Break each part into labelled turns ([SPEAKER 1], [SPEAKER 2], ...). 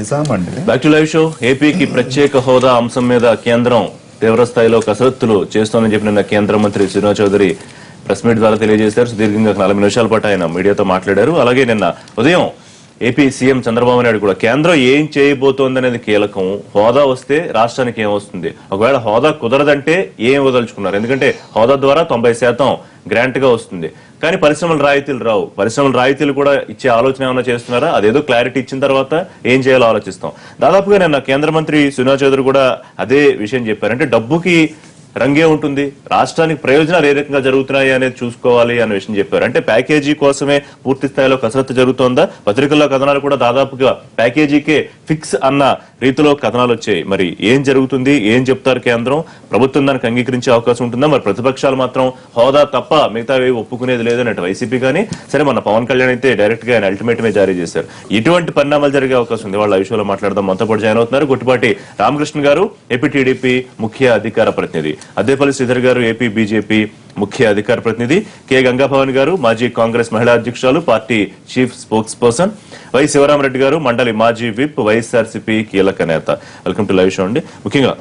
[SPEAKER 1] నిజామండి.
[SPEAKER 2] Back to live show. ఏపీకి ప్రత్యేక హోదా అంశం మీద కేంద్రం తీవ్ర స్థాయిలో కసరత్తులు చేస్తోందని చెప్పిన కేంద్ర మంత్రి శ్రీనివాస్ చౌదరి ప్రెస్ మీట్ ద్వారా తెలియజేశారు. సుదీర్ఘంగా 40 నిమిషాల పాటు ఆయన మీడియాతో మాట్లాడారు. అలాగే నిన్న ఉదయం ఏపీ సీఎం చంద్రబాబు నాయుడు కూడా కేంద్రం ఏం చేయబోతోంది అనేది కీలకం, హోదా వస్తే రాష్ట్రానికి ఏం వస్తుంది, ఒకవేళ హోదా కుదరదంటే ఏం వదలుచుకున్నారు, ఎందుకంటే హోదా ద్వారా 90% గ్రాంట్ గా వస్తుంది, కానీ పరిశ్రమల రాయితీలు రావు, పరిశ్రమల రాయితీలు కూడా ఇచ్చే ఆలోచన ఏమైనా చేస్తున్నారా, అదేదో క్లారిటీ ఇచ్చిన తర్వాత ఏం చేయాలో ఆలోచిస్తాం. దాదాపుగా నిన్న కేంద్ర మంత్రి శ్రీనివాస్ చౌదరి కూడా అదే విషయం చెప్పారు. అంటే డబ్బుకి రంగే ఉంటుంది, రాష్ట్రానికి ప్రయోజనాలు ఏ రకంగా జరుగుతున్నాయి అనేది చూసుకోవాలి అనే విషయం చెప్పారు. అంటే ప్యాకేజీ కోసమే పూర్తి స్థాయిలో కసరత్తు జరుగుతోందా? పత్రికల్లో కథనాలు కూడా దాదాపుగా ప్యాకేజీకే ఫిక్స్ అన్న రీతిలో కథనాలు వచ్చాయి. మరి ఏం జరుగుతుంది, ఏం చెప్తారు కేంద్రం, ప్రభుత్వం దానికి అంగీకరించే అవకాశం ఉంటుందా? మరి ప్రతిపక్షాలు మాత్రం హోదా తప్ప మిగతావి ఒప్పుకునేది లేదన్నట్టు వైసీపీ కానీ సరే, మన పవన్ కళ్యాణ్ అయితే డైరెక్ట్ గా ఆయన అల్టిమేటమే జారీ చేశారు. ఇటువంటి పరిణామాలు జరిగే అవకాశం ఉంది. వాళ్ళ విషయంలో మాట్లాడదాం. మనతో పాటు జాయిన్ అవుతున్నారు గుట్టిపాటి రామకృష్ణ గారు, ఏపీ టీడీపీ ముఖ్య అధికార ప్రతినిధి, అద్దేపల్లి శ్రీధర్ గారు, ఏపీ బీజేపీ ముఖ్య అధికార ప్రతినిధి, కె గంగాభవన్ గారు, మాజీ కాంగ్రెస్ మహిళా అధ్యక్షురాలు, party chief spokesperson, Y Sivaramareddy గారు, మండలి మాజీ విప్, వైఎస్ఆర్సీపీ కీలక నేత. వెల్కమ్ టు లైవ్ షో అండి. ముఖ్యంగా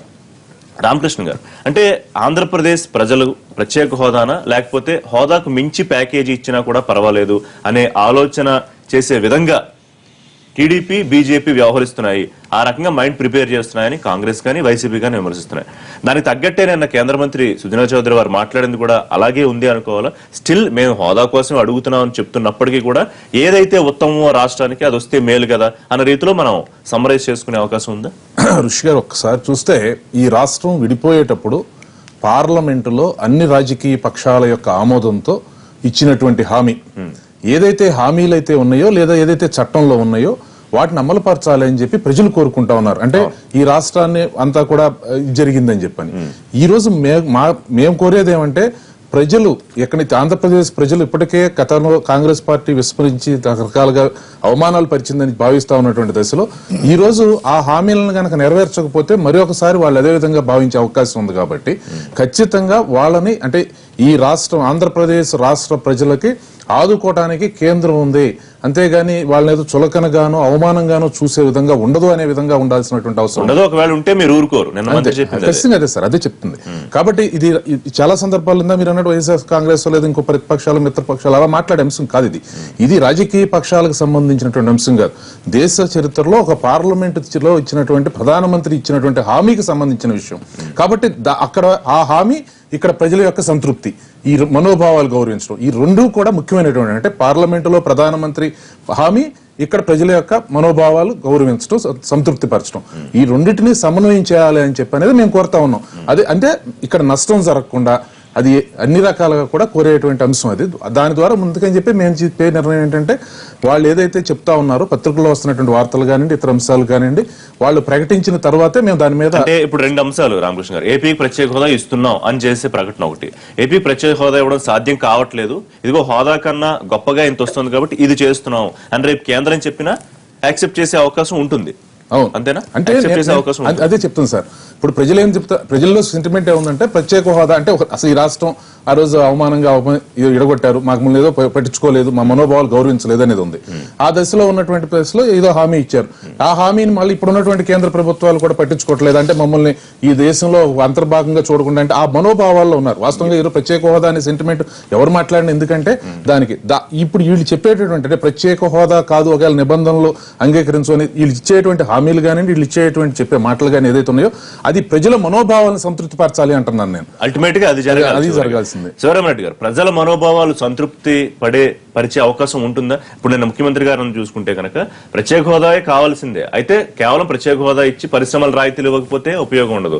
[SPEAKER 2] రామకృష్ణ గారు, అంటే ఆంధ్రప్రదేశ్ ప్రజలు ప్రత్యేక హోదానా లేకపోతే హోదాకు మించి ప్యాకేజీ ఇచ్చినా కూడా పర్వాలేదు అనే ఆలోచన చేసే విధంగా టీడీపీ బీజేపీ వ్యవహరిస్తున్నాయి, ఆ రకంగా మైండ్ ప్రిపేర్ చేస్తున్నాయని కాంగ్రెస్ కానీ వైసీపీ కానీ విమర్శిస్తున్నాయి. దానికి తగ్గట్టే నిన్న కేంద్ర మంత్రి సుజనా చౌదరి వారు మాట్లాడింది కూడా అలాగే ఉంది అనుకోవాలా? స్టిల్ మేము హోదా కోసం అడుగుతున్నామని చెప్తున్నప్పటికీ కూడా ఏదైతే ఉత్తమమో రాష్ట్రానికి అది వస్తే మేలు కదా అన్న రీతిలో మనం సమ్మరైజ్ చేసుకునే అవకాశం ఉందా?
[SPEAKER 1] ఋషి గారు, ఒక్కసారి చూస్తే ఈ రాష్ట్రం విడిపోయేటప్పుడు పార్లమెంటులో అన్ని రాజకీయ పక్షాల యొక్క ఆమోదంతో ఇచ్చినటువంటి హామీ, ఏదైతే హామీలు అయితే ఉన్నాయో లేదా ఏదైతే చట్టంలో ఉన్నాయో వాటిని అమలుపరచాలి అని చెప్పి ప్రజలు కోరుకుంటా ఉన్నారు. అంటే ఈ రాష్ట్రాన్ని అంతా కూడా జరిగిందని చెప్పని ఈ రోజు మేము కోరేది ఏమంటే, ప్రజలు ఎక్కడైతే ఆంధ్రప్రదేశ్ ప్రజలు ఇప్పటికే గతంలో కాంగ్రెస్ పార్టీ విస్మరించి రకరకాలుగా అవమానాలు పరిచిందని భావిస్తా ఉన్నటువంటి దశలో ఈ రోజు ఆ హామీలను కనుక నెరవేర్చకపోతే మరొకసారి వాళ్ళు అదే విధంగా భావించే అవకాశం ఉంది. కాబట్టి ఖచ్చితంగా వాళ్ళని, అంటే ఈ రాష్ట్రం ఆంధ్రప్రదేశ్ రాష్ట్ర ప్రజలకి ఆదుకోవడానికి కేంద్రం ఉంది, అంతేగాని వాళ్ళని ఏదో చులకనగానో అవమానంగానో చూసే విధంగా ఉండదు అనే విధంగా ఉండాల్సినటువంటి అవసరం
[SPEAKER 2] ఉండదు. ఒకవేళ ఉంటే మీరు ఊరుకోరు.
[SPEAKER 1] ఖచ్చితంగా అదే సార్, అదే చెప్తుంది. కాబట్టి ఇది చాలా సందర్భాలు ఉందా మీరు అన్నట్టు వైఎస్ఆర్ కాంగ్రెస్ లేదా ఇంకో ప్రతిపక్షాలు మిత్రపక్షాలు అలా మాట్లాడే అంశం కాదు. ఇది రాజకీయ పక్షాలకు సంబంధించినటువంటి అంశం కాదు. దేశ చరిత్రలో ఒక పార్లమెంటులో ఇచ్చినటువంటి ప్రధానమంత్రి ఇచ్చినటువంటి హామీకి సంబంధించిన విషయం. కాబట్టి అక్కడ ఆ హామీ, ఇక్కడ ప్రజల యొక్క సంతృప్తి, ఈ మనోభావాలు గౌరవించడం, ఈ రెండూ కూడా ముఖ్యమైనటువంటి, అంటే పార్లమెంటులో ప్రధానమంత్రి హామీ, ఇక్కడ ప్రజల యొక్క మనోభావాలు గౌరవించడం, సంతృప్తి పరచడం, ఈ రెండింటినీ సమన్వయం చేయాలి అని చెప్పి అనేది మేము కోరుతా ఉన్నాం. అదే అంటే ఇక్కడ నష్టం జరగకుండా అది అన్ని రకాలుగా కూడా కోరేటువంటి అంశం. అది దాని ద్వారా ముందుకని చెప్పి మేము చెప్పే నిర్ణయం ఏంటంటే, వాళ్ళు ఏదైతే చెప్తా ఉన్నారో పత్రికల్లో వస్తున్నటువంటి వార్తలు కానివ్వండి, ఇతర అంశాలు కానివ్వండి, వాళ్ళు ప్రకటించిన తర్వాతే మేము దాని మీద.
[SPEAKER 2] అంటే ఇప్పుడు 2 అంశాలు రామకృష్ణ గారు, ఏపీకి ప్రత్యేక హోదా ఇస్తున్నాం అని చేసే ప్రకటన ఒకటి, ఏపీ ప్రత్యేక హోదా ఇవ్వడం సాధ్యం కావట్లేదు, ఇదిగో హోదా కన్నా గొప్పగా ఇంత వస్తుంది కాబట్టి ఇది చేస్తున్నాం అని రేపు కేంద్రం చెప్పినా యాక్సెప్ట్ చేసే అవకాశం ఉంటుంది.
[SPEAKER 1] అవును,
[SPEAKER 2] అంతేనా?
[SPEAKER 1] అంటే అదే చెప్తుంది సార్. ఇప్పుడు ప్రజలు ఏం చెప్తా, ప్రజల్లో సెంటిమెంట్ ఏముందంటే ప్రత్యేక హోదా అంటే అసలు ఈ రాష్ట్రం ఆ రోజు అవమానంగా ఎడగొట్టారు, మాకు ముందు ఏదో పట్టించుకోలేదు, మా మనోభావాలు గౌరవించలేదు అనేది ఉంది. ఆ దశలో ఉన్నటువంటి ప్లేస్లో ఏదో హామీ ఇచ్చారు, ఆ హామీని మళ్ళీ ఇప్పుడు ఉన్నటువంటి కేంద్ర ప్రభుత్వాలు కూడా పట్టించుకోవట్లేదు, అంటే మమ్మల్ని ఈ దేశంలో అంతర్భాగంగా చూడకుండా, అంటే ఆ మనోభావాల్లో ఉన్నారు. వాస్తవంగా ఈరోజు ప్రత్యేక హోదా అనే సెంటిమెంట్ ఎవరు మాట్లాడిన, ఎందుకంటే దానికి ఇప్పుడు వీళ్ళు చెప్పేటటువంటి, అంటే ప్రత్యేక హోదా కాదు ఒకవేళ నిబంధనలు అంగీకరించుకొని వీళ్ళు ఇచ్చేటువంటి హామీలు కానీ వీళ్ళు ఇచ్చేటువంటి చెప్పే మాటలు కానీ ఏదైతే ఉన్నాయో అది ప్రజల మనోభావాలను సంతృప్తి పరచాలి అంటున్నాను నేను.
[SPEAKER 2] అల్టిమేట్ గా అది జరగాల్సింది. శివరామరెడ్డి గారు, ప్రజల మనోభావాలు సంతృప్తి పరిచే అవకాశం ఉంటుందా? ఇప్పుడు నేను ముఖ్యమంత్రి గారిని చూసుకుంటే కనుక ప్రత్యేక హోదాయే కావాల్సిందే, అయితే కేవలం ప్రత్యేక హోదా ఇచ్చి పరిశ్రమల రాయితీలు ఇవ్వకపోతే ఉపయోగం ఉండదు.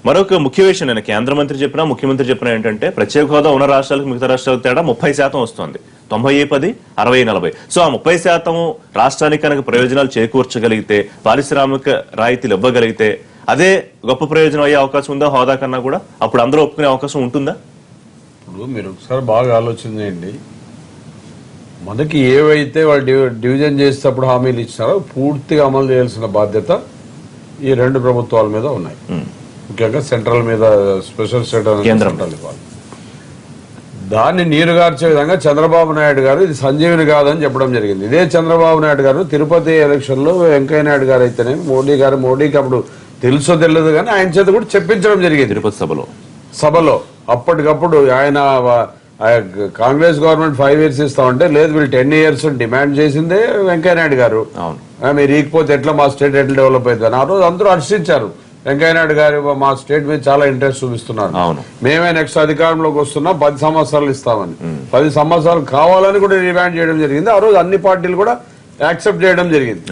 [SPEAKER 2] మరొక ముఖ్య విషయం నేను కేంద్ర మంత్రి చెప్పినా ముఖ్యమంత్రి చెప్పినా ఏంటంటే, ప్రత్యేక హోదా ఉన్న రాష్ట్రాలకు మిగతా రాష్ట్రాలకు తేడా 30% వస్తుంది, 90-10, 60-40. సో ఆ 30% రాష్ట్రానికి కనుక ప్రయోజనాలు చేకూర్చగలిగితే, పారిశ్రామిక రాయితీలు ఇవ్వగలిగితే అదే గొప్ప ప్రయోజనం అయ్యే అవకాశం ఉందా హోదా కన్నా కూడా? అప్పుడు అందరూ ఒప్పుకునే అవకాశం ఉంటుందా?
[SPEAKER 3] ఇప్పుడు మీరు ఒకసారి బాగా ఆలోచన చేయండి. మనకి ఏవైతే వాళ్ళు డివిజన్ చేసేటప్పుడు హామీలు ఇచ్చారో పూర్తిగా అమలు చేయాల్సిన బాధ్యత ఈ 2 ప్రభుత్వాల మీద ఉన్నాయి. ముఖ్యంగా సెంట్రల్ మీద, స్పెషల్ స్టేటస్ కేంద్రం ఇవ్వాలి. దాన్ని నీరుగార్చే విధంగా చంద్రబాబు నాయుడు గారు ఇది సంజీవిని కాదని చెప్పడం జరిగింది. ఇదే చంద్రబాబు నాయుడు గారు తిరుపతి ఎలక్షన్ లో వెంకయ్య నాయుడు గారు అయితేనే మోడీకి అప్పుడు తెలుసో తెలియదు కానీ ఆయన చేత కూడా చెప్పించడం జరిగింది
[SPEAKER 2] తిరుపతి
[SPEAKER 3] సభలో. అప్పటికప్పుడు ఆయన కాంగ్రెస్ గవర్నమెంట్ 5 years ఇస్తామంటే లేదు వీళ్ళు 10 years డిమాండ్ చేసిందే వెంకయ్య నాయుడు గారు. మీరు ఈకపోతే ఎట్లా మా స్టేట్ ఎట్లా డెవలప్ అవుతుంది ఆ రోజు అందరూ హర్షించారు. వెంకయ్య నాయుడు గారు మా స్టేట్ మీద చాలా ఇంట్రెస్ట్ చూపిస్తున్నారు, మేమే నెక్స్ట్ అధికారంలోకి వస్తున్నాం 10 సంవత్సరాలు ఇస్తామని. 10 సంవత్సరాలు కావాలని కూడా డిమాండ్ చేయడం జరిగింది. ఆ రోజు అన్ని పార్టీలు కూడా యాక్సెప్ట్ చేయడం జరిగింది.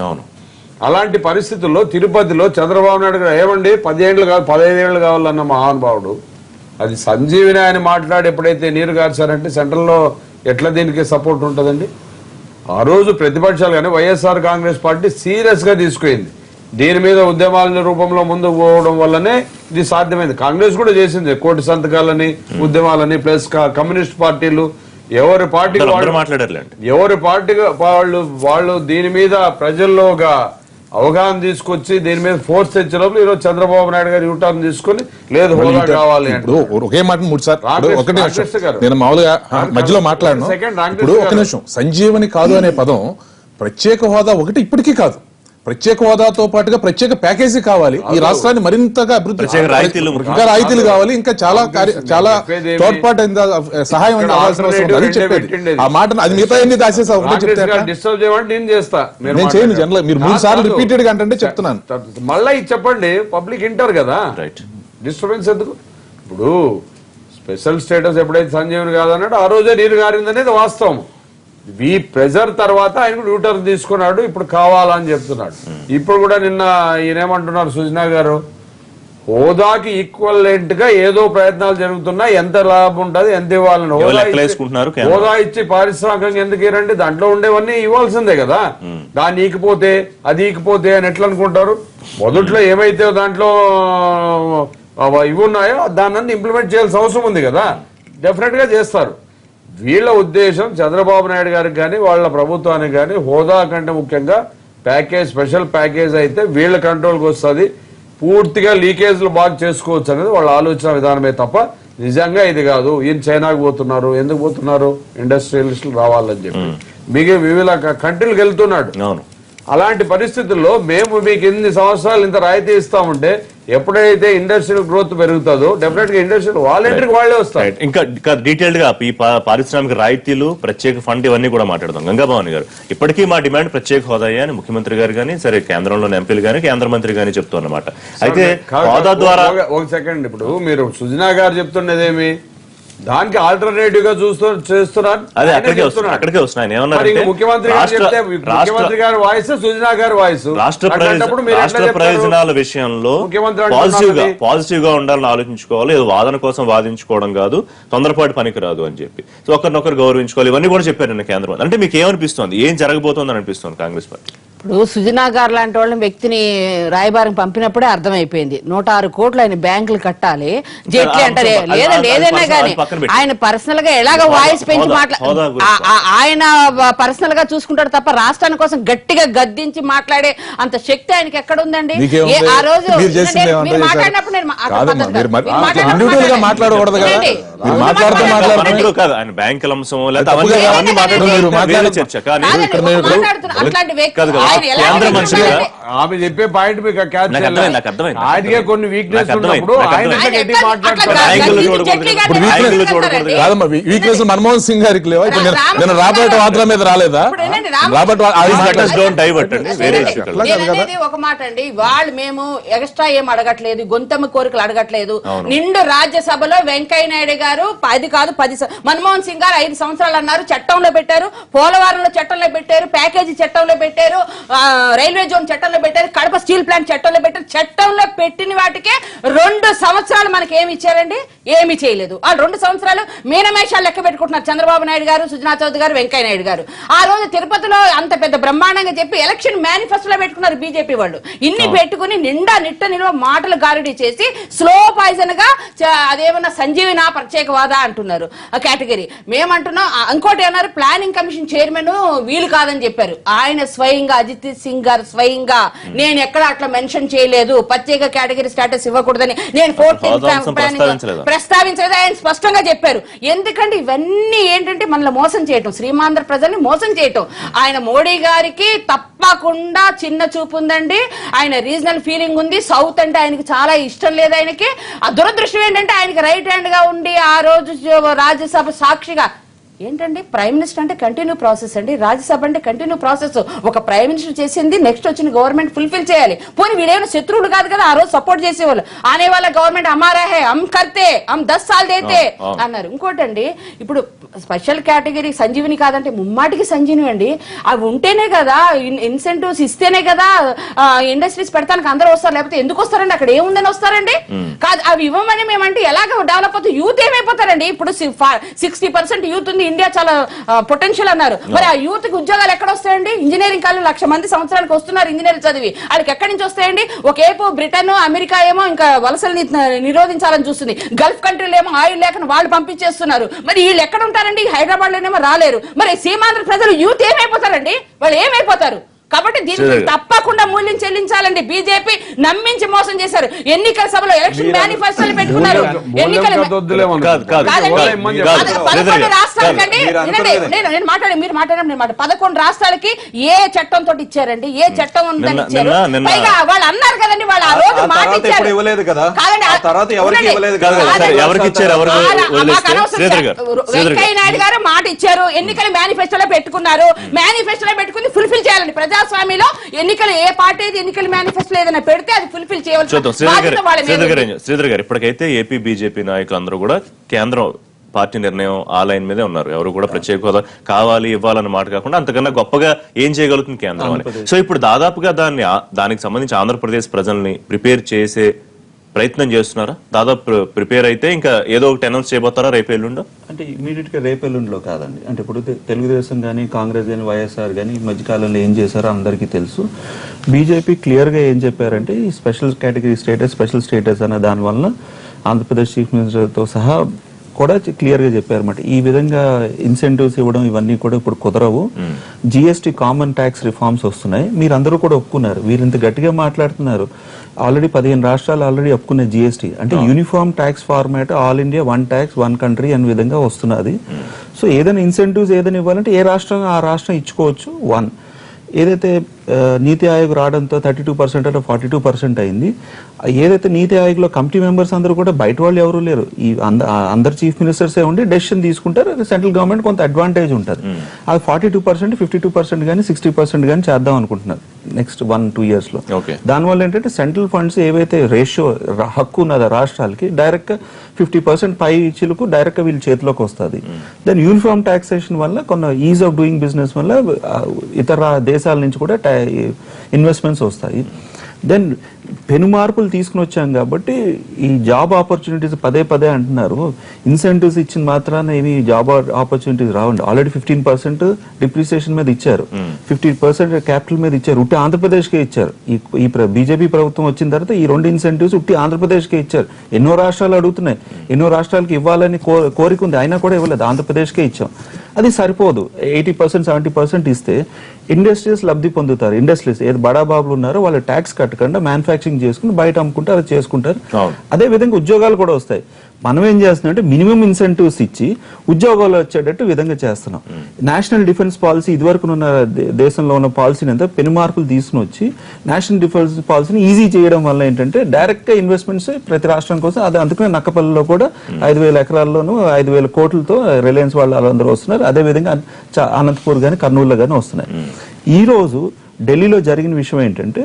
[SPEAKER 3] అలాంటి పరిస్థితుల్లో తిరుపతిలో చంద్రబాబు నాయుడు గారు ఏమండి 10 ఏళ్ళు కాదు 15 ఏళ్ళు కావాలన్న మహానుభావుడు అది సంజీవిని ఆయన మాట్లాడి ఎప్పుడైతే నీరు గార్చారంటే సెంట్రల్లో ఎట్లా దీనికి సపోర్ట్ ఉంటుందండి? ఆ రోజు ప్రతిపక్షాలు కానీ వైఎస్ఆర్ కాంగ్రెస్ పార్టీ సీరియస్ గా తీసుకుంది. దీని మీద ఉద్యమాల రూపంలో ముందుకు పోవడం వల్లనే ఇది సాధ్యమైంది. కాంగ్రెస్ కూడా చేసింది కోటి సంతకాలని ఉద్యమాలని ప్లస్ కమ్యూనిస్ట్ పార్టీలు ఎవరి పార్టీ వాళ్ళు దీని మీద ప్రజల్లో ఒక అవగాహన తీసుకొచ్చి దీని మీద ఫోర్స్ తెచ్చినప్పుడు ఈరోజు చంద్రబాబు నాయుడు గారు యూటర్న్ తీసుకుని లేదు హోదా కావాలి
[SPEAKER 1] ఇప్పుడు ఒకే మాట 3 సార్లు ఒకటి నేను మామూలుగా మధ్యలో మాట్లాడను. ఇప్పుడు ఒక నిమిషం, సంజీవని కాదు అనే పదం ప్రత్యేక హోదా ఒకటి ఇప్పటికీ కాదు, ప్రత్యేక హోదాతో పాటుగా ప్రత్యేక ప్యాకేజీ కావాలి, ఈ రాష్ట్రాన్ని మరింతగా అభివృద్ధి ఇంకా రాయితీలు కావాలి, ఇంకా చాలా తోడ్పాటు సహాయం అని చెప్పేది. ఆ మాట అది మిగతా ఎన్ని దాసేసా నేను చేయను. జనరల్ మీరు 3 సార్లు రిపీటెడ్ గా అంటే చెప్తున్నాను.
[SPEAKER 3] మళ్ళీ ఇది చెప్పండి, పబ్లిక్ వింటారు కదా, డిస్టర్బెన్స్ ఎందుకు? ఇప్పుడు స్పెషల్ స్టేటస్ ఎప్పుడైతే సంజీవని కాదన్నాడు ఆ రోజే నీరు గారిందనేది వాస్తవం. ఈ ప్రెజర్ తర్వాత ఆయన కూడా యూటర్న్ తీసుకున్నాడు, ఇప్పుడు కావాలని చెప్తున్నాడు. ఇప్పుడు కూడా నిన్న ఈయనేమంటున్నారు సుజనా గారు, హోదాకి ఈక్వలెంట్ గా ఏదో ప్రయత్నాలు జరుగుతున్నా ఎంత లాభం ఉంటుంది ఎంత ఇవ్వాలని. హోదా ఇచ్చి పారిశ్రామికంగా ఎందుకు ఇరండి, దాంట్లో ఉండేవన్నీ ఇవ్వాల్సిందే కదా. దాన్ని ఈకపోతే అది ఈకపోతే అని ఎట్లా అనుకుంటారు? మొదట్లో ఏమైతే దాంట్లో ఇవి ఉన్నాయో దాన్ని ఇంప్లిమెంట్ చేయాల్సిన అవసరం ఉంది కదా, డెఫినెట్ గా చేస్తారు. వీళ్ళ ఉద్దేశం చంద్రబాబు నాయుడు గారికి కానీ వాళ్ళ ప్రభుత్వానికి కానీ హోదా కంటే ముఖ్యంగా ప్యాకేజ్, స్పెషల్ ప్యాకేజ్ అయితే వీళ్ళ కంట్రోల్కి వస్తుంది, పూర్తిగా లీకేజ్లు బాగా చేసుకోవచ్చు అనేది వాళ్ళ ఆలోచన విధానమే తప్ప నిజంగా ఇది కాదు. ఈయన చైనాకు పోతున్నారు, ఎందుకు పోతున్నారు? ఇండస్ట్రియలిస్టులు రావాలని చెప్పి వివిధ కంట్రీలకు వెళ్తున్నాడు. అలాంటి పరిస్థితుల్లో మేము మీకు ఎన్ని సంవత్సరాలు ఇంత రాయితీ ఇస్తామంటే ఎప్పుడైతే ఇండస్ట్రియల్ గ్రోత్ పెరుగుతుందో డెఫినెట్ గా ఇండస్ట్రియల్ వాలంటీర్ వాళ్ళే వస్తారు.
[SPEAKER 2] ఇంకా డీటెయిల్డ్ గా ఈ పారిశ్రామిక రాయితీలు, ప్రత్యేక ఫండ్ ఇవన్నీ కూడా మాట్లాడదాం. గంగాభవాని గారు, ఇప్పటికీ మా డిమాండ్ ప్రత్యేక హోదా అని ముఖ్యమంత్రి గారు కానీ సరే కేంద్రంలోని ఎంపీలు కానీ కేంద్ర మంత్రి కానీ చెప్తున్నమాట. అయితే హోదా ద్వారా
[SPEAKER 3] ఒక సెకండ్, ఇప్పుడు మీరు సుజనా గారు చెప్తున్నదేమి దానికి ఆల్టర్నేటివ్ గా చేస్తున్నారు. ముఖ్యమంత్రి గారి వాయిస్ సుజనా గారి వాయిస్
[SPEAKER 2] రాష్ట్ర ప్రయోజనాల విషయంలో పాజిటివ్ గా ఉండాలని ఆలోచించుకోవాలి, ఏదో వాదన కోసం వాదించుకోవడం కాదు, తొందరపాటు పనికిరాదు అని చెప్పి ఒకరినొకరు గౌరవించుకోవాలి, ఇవన్నీ కూడా చెప్పారు నిన్న కేంద్రం. అంటే మీకు ఏమనిపిస్తుంది, ఏం జరగబోతోందని అనిపిస్తుంది కాంగ్రెస్ పార్టీ?
[SPEAKER 4] ఇప్పుడు సుజనా గారు లాంటి వాళ్ళని వ్యక్తిని రాయబారం పంపినప్పుడే అర్థమైపోయింది 106 కోట్లు ఆయన బ్యాంకులు కట్టాలి. జైట్లీ అంటారే లేదండి, ఏదైనా కానీ ఆయన పర్సనల్ గా ఎలాగ వాయిస్ పెంచి ఆయన పర్సనల్ గా చూసుకుంటాడు తప్ప రాష్ట్రాని కోసం గట్టిగా గద్దించి మాట్లాడే అంత శక్తి ఆయనకి ఎక్కడ ఉందండి? ఆ రోజు మాట్లాడినప్పుడు అట్లాంటి వ్యక్తి
[SPEAKER 3] ఆమె చెప్పే పాయింట్ మీకు ఆయనకే కొన్ని వీక్నెస్ ఉన్నప్పుడు
[SPEAKER 1] వీక్నెస్ మన్మోహన్ సింగ్ గారికి లేవా? నేను రాబర్ట్ వాద్రా మీద రాలేదా?
[SPEAKER 4] ఒక మాట అండి, వాళ్ళు మేము ఎక్స్ట్రా ఏం అడగట్లేదు, గొంతమ్మ కోరికలు అడగట్లేదు. నిండు రాజ్యసభలో వెంకయ్య నాయుడు గారు 10 కాదు 10 మన్మోహన్ సింగ్ గారు 5 సంవత్సరాలు అన్నారు, చట్టంలో పెట్టారు, పోలవరంలో చట్టంలో పెట్టారు, ప్యాకేజీ చట్టంలో పెట్టారు, రైల్వే జోన్ చట్టంలో పెట్టారు, కడప స్టీల్ ప్లాంట్ చట్టంలో పెట్టారు. చట్టంలో పెట్టిన వాటికే 2 సంవత్సరాలు మనకి ఏమి ఇచ్చారండి? ఏమి చేయలేదు. ఆ 2 సంవత్సరాలు మీనమేషాలు లెక్క పెట్టుకుంటున్నారు చంద్రబాబు నాయుడు గారు, సుజనా చౌదరి గారు, వెంకయ్య నాయుడు గారు. ఆ రోజు తిరుపతిలో అంత పెద్ద బ్రహ్మాండంగా చెప్పి ఎలక్షన్ మేనిఫెస్టోలో పెట్టుకున్నారు బీజేపీ వాళ్ళు. ఇన్ని పెట్టుకుని నిండా నిల్వ మాటలు గారడీ చేసి స్లో పాయిజన్ గా అదేమన్నా సంజీవినా ప్రత్యేక వాదా అంటున్నారు కేటగిరీ. మేమంటున్నాం ఇంకోటి అన్నారు, ప్లానింగ్ కమిషన్ చైర్మన్ వీలు కాదని చెప్పారు. ఆయన స్వయంగా అజిత్ సింగ్ గారు స్వయంగా నేను ఎక్కడ అట్లా మెన్షన్ చేయలేదు, ప్రత్యేక కేటగిరీ స్టేటస్ ఇవ్వకూడదని నేను 14th ప్రస్తావించలేదు ఆయన స్పష్టంగా చెప్పారు. ఎందుకంటే ఇవన్నీ ఏంటంటే మనల్ని మోసం చేయటం, శ్రీమాంధ్ర ప్రజల్ని మోసం చేయటం. ఆయన మోడీ గారికి తప్పకుండా చిన్న చూపు ఉందండి, ఆయన రీజనల్ ఫీలింగ్ ఉంది, సౌత్ అంటే ఆయనకి చాలా ఇష్టం లేదు. ఆయనకి ఆ దురదృష్టం ఏంటంటే ఆయనకి రైట్ హ్యాండ్ గా ఉండి ఆ రోజు రాజ్యసభ సాక్షిగా ఏంటండి ప్రైమ్ మినిస్టర్ అంటే కంటిన్యూ ప్రాసెస్ అండి, రాజ్యసభ అంటే కంటిన్యూ ప్రాసెస్. ఒక ప్రైమ్ మినిస్టర్ చేసింది నెక్స్ట్ వచ్చిన గవర్నమెంట్ ఫుల్ఫిల్ చేయాలి. పోనీ వీళ్ళేమైనా శత్రువులు కాదు కదా, ఆ రోజు సపోర్ట్ చేసేవాళ్ళు. ఆనే వాళ్ళ గవర్నమెంట్ హమారా హే హమ్ కర్తే హమ్ 10 సాల్ దేతే అన్నారు. ఇంకోటండి ఇప్పుడు స్పెషల్ కేటగిరీ సంజీవిని కాదంటే ముమ్మాటికి సంజీవిని అండి. అవి ఉంటేనే కదా, ఇన్సెంటివ్స్ ఇస్తేనే కదా ఇండస్ట్రీస్ పెడతానికి అందరూ వస్తారు, లేకపోతే ఎందుకు వస్తారండి? అక్కడ ఏముందని వస్తారండి? కాదు అవి ఇవ్వమని మేమంటే ఎలాగ డెవలప్ అవుతుంది? యూత్ ఏమైపోతారండి? ఇప్పుడు 60% యూత్ ఉంది, ఇండియా చాలా పొటెన్షియల్ అన్నారు. మరి ఆ యూత్ కి ఉద్యోగాలు ఎక్కడ వస్తాయండి? ఇంజనీరింగ్ కాలేజ్ 1,00,000 మంది సంవత్సరానికి వస్తున్నారు ఇంజనీరింగ్ చదివి, వాళ్ళకి ఎక్కడి నుంచి వస్తాయండి? ఒకేపు బ్రిటన్ అమెరికా ఏమో ఇంకా వలసల్ని నిరోధించాలని చూస్తుంది, గల్ఫ్ కంట్రీలు ఏమో ఆయిల్ లేకుండా వాళ్ళు పంపించేస్తున్నారు. మరి వీళ్ళు ఎక్కడ ఉంటారండి? హైదరాబాద్ లోనేమో రాలేరు. మరి సీమాంధ్ర ప్రజలు యూత్ ఏమైపోతారండి? వాళ్ళు ఏమైపోతారు? కాబట్టి దీనికి తప్పకుండా మూల్యం చెల్లించాలండి. బీజేపీ నమ్మించి మోసం చేశారు. ఎన్నికల సభలో ఎలక్షన్ మేనిఫెస్టోలు పెట్టుకున్నారు. రాష్ట్రాలకండి నేను మాట్లాడి మీరు మాట్లాడడం 11 రాష్ట్రాలకి ఏ చట్టం తోటి ఇచ్చారండి? ఏ చట్టం ఉందని ఇచ్చారు? పైగా వాళ్ళు అన్నారు కదండి, వాళ్ళు ఆ రోజు మాట ఇచ్చారు. వెంకయ్య నాయుడు గారు మాట ఇచ్చారు, ఎన్నికల మేనిఫెస్టోలో పెట్టుకున్నారు. మేనిఫెస్టోలో పెట్టుకుని ఫుల్ఫిల్ చేయాలండి. ప్రజాస్వామ్యంలో ఎన్నికలు ఏ పార్టీ ఎన్నికల మేనిఫెస్టో ఏదైనా పెడితే అది ఫుల్ఫిల్ చేయవలసి.
[SPEAKER 2] శ్రీధర్ గారు, ఇప్పటికైతే ఏపీ బీజేపీ నాయకులు అందరూ కూడా కేంద్రం పార్టీ నిర్ణయం ఆ లైన్ మీదే ఉన్నారు. ఎవరు కూడా ప్రత్యేక హోదా కావాలి ఇవ్వాలన్న మాట కాకుండా అంతకన్నా గొప్పగా ఏం చేయగలుగుతుంది కేంద్రం అని. సో ఇప్పుడు దాదాపుగా దానికి సంబంధించి ఆంధ్రప్రదేశ్ ప్రజల్ని ప్రిపేర్ చేసే ప్రయత్నం చేస్తున్నారా? దాదాపు ప్రిపేర్ అయితే ఇంకా ఏదో ఒకటి అనౌన్స్ చేయబోతారా రేపు ఎల్లుండో?
[SPEAKER 5] అంటే ఇమీడియట్ గా రేపు ఎల్లుండిలో కాదండి. అంటే ఇప్పుడు తెలుగుదేశం కానీ కాంగ్రెస్ కానీ వైఎస్ఆర్ కానీ ఈ మధ్యకాలంలో ఏం చేశారో అందరికీ తెలుసు. బీజేపీ క్లియర్ గా ఏం చెప్పారంటే ఈ special category status, special status అనే దాని వలన ఆంధ్రప్రదేశ్ చీఫ్ మినిస్టర్తో సహా కూడా క్లియర్ గా చెప్పారన్నమాట. ఈ విధంగా ఇన్సెంటివ్స్ ఇవ్వడం ఇవన్నీ కూడా ఇప్పుడు కుదరవు. జిఎస్టీ కామన్ ట్యాక్స్ రిఫార్మ్స్ వస్తున్నాయి, మీరందరూ కూడా ఒప్పుకున్నారు. వీరింత గట్టిగా మాట్లాడుతున్నారు. ఆల్రెడీ 15 రాష్ట్రాలు ఆల్రెడీ ఒప్పుకునే జిఎస్టీ అంటే uniform tax format, all India 1 tax 1 country అనే విధంగా వస్తున్నది. సో ఏదైనా ఇన్సెంటివ్స్ ఏదైనా ఇవ్వాలంటే ఏ రాష్ట్రం ఆ రాష్ట్రం ఇచ్చుకోవచ్చు. ఏదైతే నీతి ఆయోగ్ రావడంతో 32% అంటే 42% అయింది. ఏదైతే నీతి ఆయోగ్ లో కమిటీ మెంబర్స్ అందరూ కూడా బయట వాళ్ళు ఎవరు లేరు, ఈ అందరు చీఫ్ మినిస్టర్స్ ఉండి డెసిషన్ తీసుకుంటారు. సెంట్రల్ గవర్నమెంట్ కొంత అడ్వాంటేజ్ ఉంటుంది. అది 42%, 52% కానీ 60% కానీ చేద్దాం అనుకుంటున్నారు నెక్స్ట్ 1-2 years లో. దానివల్ల ఏంటంటే సెంట్రల్ ఫండ్స్ ఏవైతే రేషియో హక్కు ఉన్నదో రాష్ట్రాలకి డైరెక్ట్ గా 50% పై చిలుకు డైరెక్ట్ గా వీళ్ళ చేతిలోకి వస్తుంది. దెన్ యూనిఫామ్ టాక్సేషన్ వల్ల కొన్ని ఈజ్ ఆఫ్ డూయింగ్ బిజినెస్ వల్ల ఇతర దేశాల నుంచి కూడా ఇన్వెస్ట్మెంట్స్ వస్తాయి. దెన్ పెను మార్పులు తీసుకుని వచ్చాం కాబట్టి ఈ జాబ్ ఆపర్చునిటీస్ పదే అంటున్నారు. ఇన్సెంటివ్స్ ఇచ్చిన మాత్రాన ఏమి జాబ్ ఆపర్చునిటీస్ రావండి. ఆల్రెడీ 15% డిప్రిసియేషన్ మీద ఇచ్చారు, 50% క్యాపిటల్ మీద ఇచ్చారు. ఉట్టి ఆంధ్రప్రదేశ్ కే ఇచ్చారు. ఈ బీజేపీ ప్రభుత్వం వచ్చిన తర్వాత ఈ 2 ఇన్సెంటివ్స్ ఉట్టి ఆంధ్రప్రదేశ్ కే ఇచ్చారు. ఎన్నో రాష్ట్రాలు అడుగుతున్నాయి, ఎన్నో రాష్ట్రాలకి ఇవ్వాలని కోరిక ఉంది, అయినా కూడా ఇవ్వలేదు. ఆంధ్రప్రదేశ్ కే ఇచ్చాం. అది సరిపోదు. 80% 70% ఇస్తే ఇండస్ట్రీస్ లబ్ధి పొందుతారు. ఇండస్ట్రీస్ ఏది బడాబాబులు ఉన్నారో వాళ్ళు ట్యాక్స్ కట్టకుండా మ్యానుఫ్యాక్చరింగ్ చేసుకుని బయట అమ్ముకుంటారు, అది చేసుకుంటారు. అదే విధంగా ఉద్యోగాలు కూడా వస్తాయి. మనం ఏం చేస్తున్నాం అంటే మినిమం ఇన్సెంటివ్స్ ఇచ్చి ఉద్యోగాలు వచ్చేటట్టు విధంగా చేస్తున్నాం. నేషనల్ డిఫెన్స్ పాలసీ ఇదివరకు ఉన్న దేశంలో ఉన్న పాలసీని అంతా పెను మార్పులు తీసుకుని వచ్చి నేషనల్ డిఫెన్స్ పాలసీని ఈజీ చేయడం వల్ల ఏంటంటే డైరెక్ట్ గా ఇన్వెస్ట్మెంట్స్ ప్రతి రాష్ట్రం కోసం. అది అందుకనే నక్కపల్లిలో కూడా 5,000 ఎకరాల్లోనూ 5,000 కోట్లతో రిలయన్స్ వాళ్ళు అందరూ వస్తున్నారు. అదే విధంగా అనంతపూర్ గానీ కర్నూలులో గానీ వస్తున్నాయి. ఈ రోజు ఢిల్లీలో జరిగిన విషయం ఏంటంటే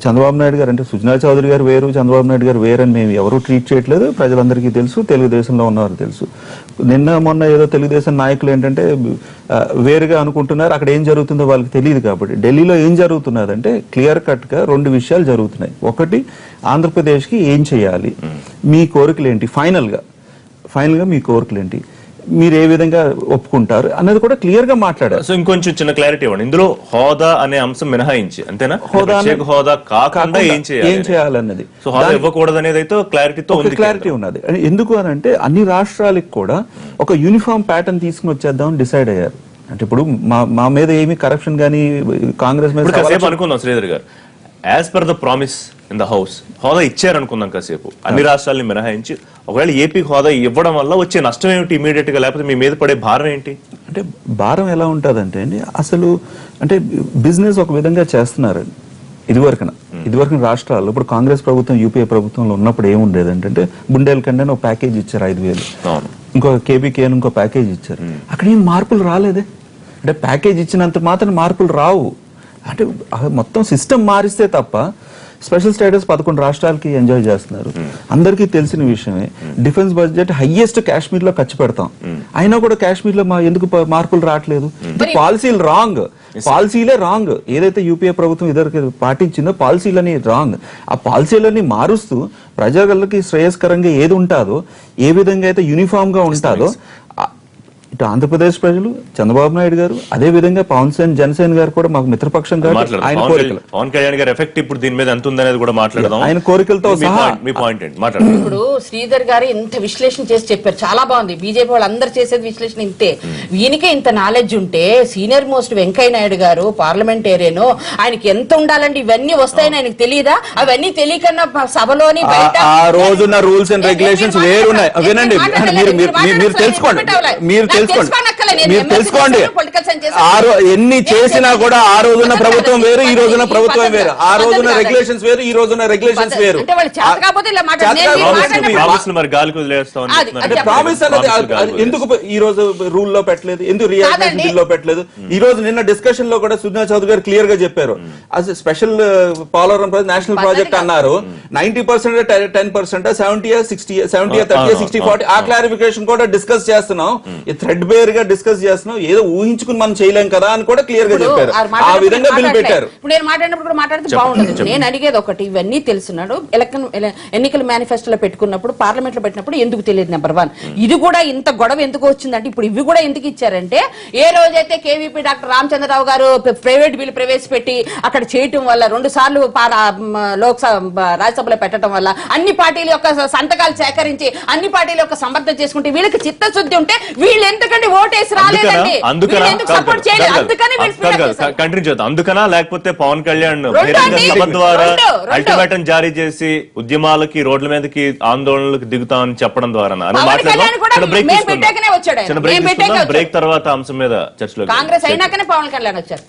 [SPEAKER 5] చంద్రబాబు నాయుడు గారు అంటే సుజనా చౌదరి గారు వేరు, చంద్రబాబు నాయుడు గారు వేరని మేము ఎవరు ట్రీట్ చేయట్లేదు. ప్రజలందరికీ తెలుసు, తెలుగుదేశంలో ఉన్నవారు తెలుసు. మొన్న ఏదో తెలుగుదేశం నాయకులు ఏంటంటే వేరుగా అనుకుంటున్నారు. అక్కడ ఏం జరుగుతుందో వాళ్ళకి తెలియదు. కాబట్టి ఢిల్లీలో ఏం జరుగుతున్నదంటే క్లియర్ కట్ గా 2 విషయాలు జరుగుతున్నాయి. ఒకటి, ఆంధ్రప్రదేశ్కి ఏం చేయాలి, మీ కోరికలు ఏంటి, ఫైనల్ గా మీ కోరికలు ఏంటి, మీరు ఏ విధంగా ఒప్పుకుంటారు అన్నది కూడా క్లియర్ గా మాట్లాడారు.
[SPEAKER 2] సో ఇంకొంచెం చిన్న క్లారిటీ ఇవ్వండి. ఇందులో హోదా అనే అంశం మినహాయించి అంతేనా? హోదా కాకుండా ఏం
[SPEAKER 5] చేయాలన్నది,
[SPEAKER 2] హోదా ఇవ్వకూడదు అనేది అయితే
[SPEAKER 5] క్లారిటీ ఉన్నది. ఎందుకు అని అంటే అన్ని రాష్ట్రాలకు కూడా ఒక యూనిఫామ్ ప్యాటర్న్ తీసుకుని వచ్చేద్దాం డిసైడ్ అయ్యారు. అంటే ఇప్పుడు మా మీద ఏమి కరప్షన్ కానీ కాంగ్రెస్ మీద
[SPEAKER 2] ఇప్పుడు కాసేపు అనుకుందాం శ్రీధర్ గారు, as per the promise in the house హోదా ఇచ్చారనుకుందాం కాసేపు, అన్ని రాష్ట్రాలని మినహాయించి. ఒకవేళ ఏపీకి హోదా ఇవ్వడం వల్ల వచ్చే నష్టం ఏమిటి ఇమీడియట్ గా, లేకపోతే మీ మీద పడే భారం ఏంటి?
[SPEAKER 5] అంటే భారం ఎలా ఉంటుందంటే అండి, అసలు అంటే బిజినెస్ ఒక విధంగా చేస్తున్నారు ఇదివరకు రాష్ట్రాల్లో. ఇప్పుడు కాంగ్రెస్ ప్రభుత్వం యూపీఏ ప్రభుత్వంలో ఉన్నప్పుడు ఏముండేదంటే బుండేల్ఖండ్ అని ఒక ప్యాకేజ్ ఇచ్చారు 5,000, ఇంకో కేబీకే అని ఇంకో ప్యాకేజ్ ఇచ్చారు. అక్కడ ఏం మార్పులు రాలేదే. అంటే ప్యాకేజ్ ఇచ్చినంత మాత్రం మార్పులు రావు. అంటే మొత్తం సిస్టమ్ మారిస్తే తప్ప స్పెషల్ స్టేటస్ 11 రాష్ట్రాలకి ఎంజాయ్ చేస్తున్నారు. అందరికీ తెలిసిన విషయమే. డిఫెన్స్ బడ్జెట్ హైయెస్ట్ కాశ్మీర్ లో ఖర్చు పెడతాం, అయినా కూడా కాశ్మీర్ లో ఎందుకు మార్పులు రావట్లేదు? పాలసీలు రాంగ్, పాలసీలే రాంగ్. ఏదైతే యూపీఏ ప్రభుత్వం ఇద్దరికి పాటించిందో పాలసీలని రాంగ్. ఆ పాలసీలని మారుస్తూ ప్రజలకి శ్రేయస్కరంగా ఏది ఉంటుందో, ఏ విధంగా అయితే యూనిఫామ్ గా ఉంటుందో, ఇటు ఆంధ్రప్రదేశ్ ప్రజలు, చంద్రబాబు నాయుడు గారు, అదే విధంగా జనసేన గారు కూడా మాకు మిత్రపక్షం గారు, ఆయన కోరికలు,
[SPEAKER 2] పవన్ కళ్యాణ్ గారు ఎఫెక్ట్ ఇప్పుడు దీని మీద ఎంత ఉందనేది కూడా మాట్లాడదాం.
[SPEAKER 5] ఆయన కోరికలతో సహా
[SPEAKER 2] మీ పాయింట్ ఏంటి మాట్లాడండి.
[SPEAKER 4] ఇప్పుడు శ్రీధర్ గారు ఇంత విశ్లేషణ చేసి చెప్పారు, చాలా బాగుంది. బీజేపీ వాళ్ళు అందరు చేసేది విశ్లేషణ ఇంతే. ఈయనకే ఇంత నాలెడ్జ్ ఉంటే సీనియర్ మోస్ట్ వెంకయ్య నాయుడు గారు పార్లమెంటేరియన్, ఆయనకి ఎంత ఉండాలంటే ఇవన్నీ వస్తాయని ఆయనకు తెలియదా? అవన్నీ తెలియకన్నా సభలోని బయట
[SPEAKER 5] ఆ రోజున్న రూల్స్ అండ్ రెగ్యులేషన్స్ వేరున్నాయి. వినండి, మీరు తెలుసుకోండి, ఎన్ని చేసినా కూడా ఆ రోజున ప్రభుత్వం వేరు, ఈ రోజున ప్రభుత్వం వేరు. ఆ రోజున రెగ్యులేషన్స్ వేరు, ఈ రోజున రెగ్యులేషన్స్ వేరు. ప్రామిస్ అన్నది ఎందుకు ఈ రోజు రూల్ లో పెట్టలేదు, ఎందుకు రియాక్షన్ బిల్ లో పెట్టలేదు? ఈ రోజు నిన్న డిస్కషన్ లో కూడా సుజనా చౌదరి గారు క్లియర్ గా చెప్పారు. అసలు స్పెషల్ పోలవరం నేషనల్ ప్రాజెక్ట్ అన్నారు. 90% 10%, 70, 60, 30, 60, 40 ఆ క్లారిఫికేషన్ కూడా డిస్కస్ చేస్తున్నాం. థ్రెడ్ బేర్ గా డిస్కస్ చేస్తున్నాం. ఏదో ఊహించుకుని మనం చేయలేం కదా అని కూడా క్లియర్ గా చెప్పారు. ఆ విధంగా బిల్ పెట్టారు.
[SPEAKER 4] ఇప్పుడు నేను మాట్లాడినప్పుడు కూడా మాట్లాడితే బాగుండదు. నేను అడిగేది ఒకటి, ఇవన్నీ తెలుసున్నాడు. ఎన్నికల మేనిఫెస్టోలో పెట్టుకున్నప్పుడు, పార్లమెంట్ లో పెట్టినప్పుడు ఎందుకు తెలియదు? నెంబర్ 1. ఇది కూడా ఇంత గొడవ ఎందుకు వచ్చిందంటే, ఇప్పుడు ఇవి కూడా ఎందుకు ఇచ్చారంటే, ఏ రోజైతే కేవీపీ డాక్టర్ రామచంద్రరావు గారు ప్రైవేట్ బిల్ ప్రవేశపెట్టి అక్కడ చేయటం వల్ల, 2 సార్లు లోక్సభ రాజ్యసభలో పెట్టడం వల్ల, అన్ని పార్టీల యొక్క సంతకాలు సేకరించి అన్ని పార్టీల యొక్క సమర్థన చేసుకుంటే, వీళ్ళకి చిత్తశుద్ధి ఉంటే వీళ్ళు ఎందుకంటే ఓటేసి రాలేదండి, సపోర్ట్ చేయలేదు. అందుకని
[SPEAKER 2] కంటిన్యూ చేద్దాం. అందుకనా, లేకపోతే పవన్ కళ్యాణ్ సభ ద్వారా అల్టిమేటం జారీ చేసి ఉద్యమాలకి, రోడ్ల మీదకి, ఆందోళనలకు దిగుతామని చెప్పడం ద్వారా బ్రేక్ తర్వాత అంశం మీద చర్చలో
[SPEAKER 4] కాంగ్రెస్ అయినాకనే పవన్ కళ్యాణ్ వచ్చారు.